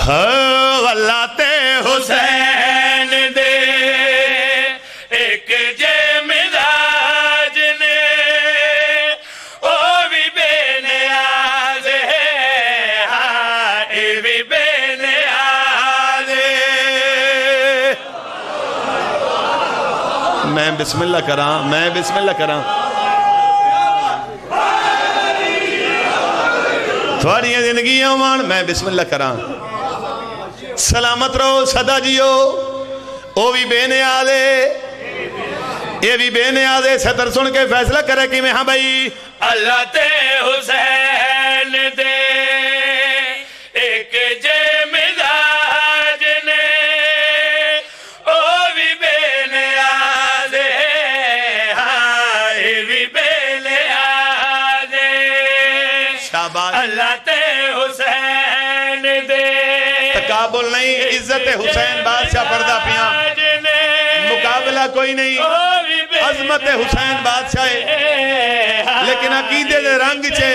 اللہ تے حسین دے ایک جے مزاج نے او بھی بے نیاز ہے اے بھی بے نیاز ہے میں بسم اللہ کراں تھوڑی زندگی آمان میں بسم اللہ کراں سلامت رہو صدا جیو او بھی بے نیازے یہ بھی بے نیازے سطر سن کے فیصلہ کرے کہ میں ہاں بھائی اللہ تے حسین دے ایک جے مزاج نے او بھی بے نیازے یہ بھی بے نیازے شاباش اللہ تے حسین دے تقابل نہیں عزت حسین بادشاہ پردہ پیاں مقابلہ کوئی نہیں عظمت حسین بادشاہ لیکن عقیدے دے رنگ چھے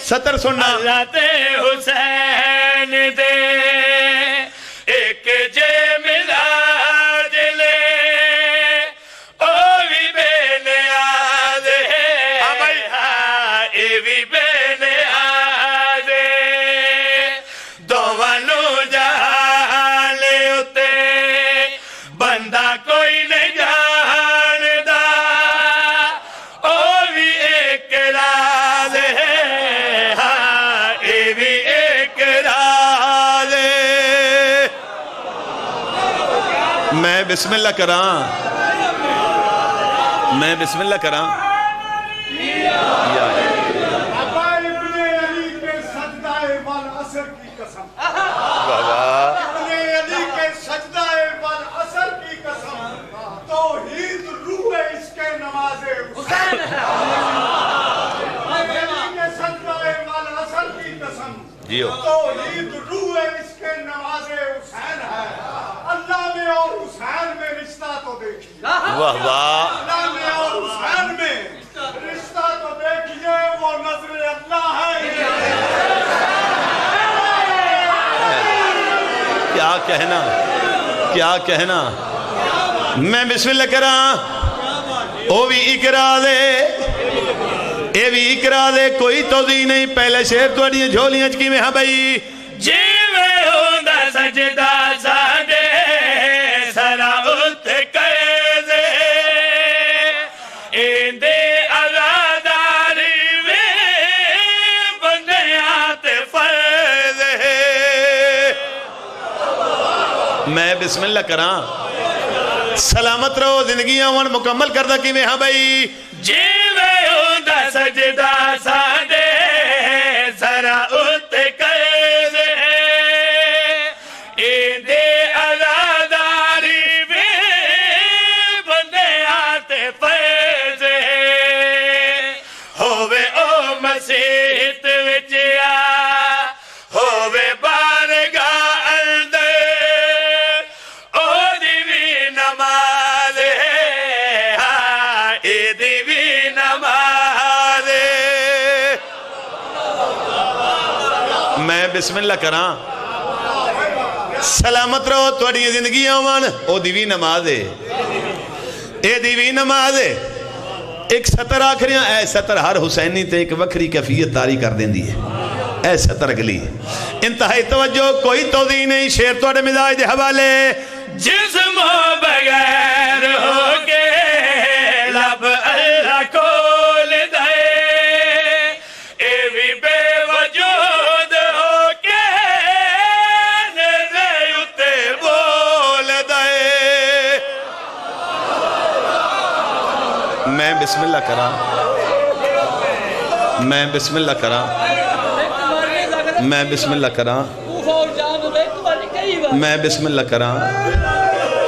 سطر سننا اللہ تے حسین دے ایک جے مزاج لے او بھی بے نیاز ہے اے بھی بے نیاز ہے دوانو جہالے اتے بندہ کوئی نہیں جاندہ او بھی ایک راز ہے اے بھی ایک راز ہے میں بسم اللہ کراں جیو توحید روح اس کے نماز حسین ہے اللہ میں اور حسین میں رشتہ تو دیکھیے واہ واہ اللہ میں اور حسین میں رشتہ تو دیکھیے وہ نظر اللہ ہے کیا کہنا میں بسم اللہ کراں او بھی اقرا دے اے بھی اقرا دے کوئی توضیح نہیں پہلے شیر توڑیاں جھولیاں چکی میں ہاں بھائی جیوے ہوندہ سجدہ سادے سرا ات قیدے ایندے عزاداری میں بندیات فرد ہے میں بسم اللہ کراں سلامت رہو زندگی آمان مکمل کردہ کی میں ہاں بھائی جیوے ہوندہ سجدہ سادے سرا ات قیدے ایندے عزاداری میں بندیات فرد ہے ہووے او مسیحت وچیا ہووے بارگاہ اندر او دیوی نماز ہے اے دیوی نماز ہے میں بسم اللہ کراں سلامت رہو توڑی زندگی آمان او دیوی نماز ہے اے دیوی نماز ہے ایک سطر آخریاں اے سطر ہر حسینی تے ایک وکری کیفیت تاری کر دیں دی ہے اے سطر اگلی انتہائی توجہ کوئی توضیح نہیں شیر توڑے مزاج دے حوالے جسم بغیر ہو کے لب اللہ کول دے اے بھی بے وجود ہو کے نظر اتے بول دے میں بسم اللہ کراں میں بسم اللہ کراں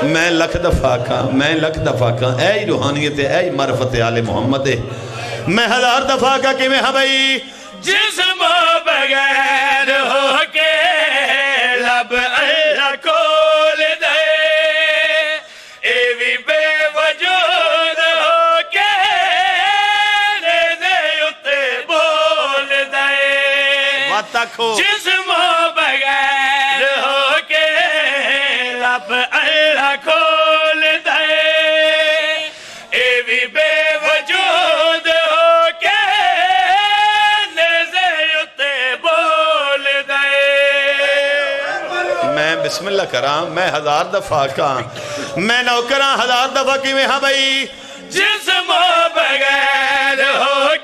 میں لکھ دفعہ کا اے روحانیت اے معرفت آل محمد میں ہزار دفعہ کا کہ میں ہاں بھائی جسم بغیر ہو کے لب اللہ کول دے اے بھی بے وجود ہو کے نظر اتے بول دے وقت آکھو جسم بغیر ہو کے رب اللہ کھول دے اے بھی بے وجود ہو کے نیزے اتے بول دے میں بسم اللہ کراں میں 1000 دفعہ کہاں میں نوکراں 1000 دفعہ کی میں ہاں بھائی جسم بغیر ہو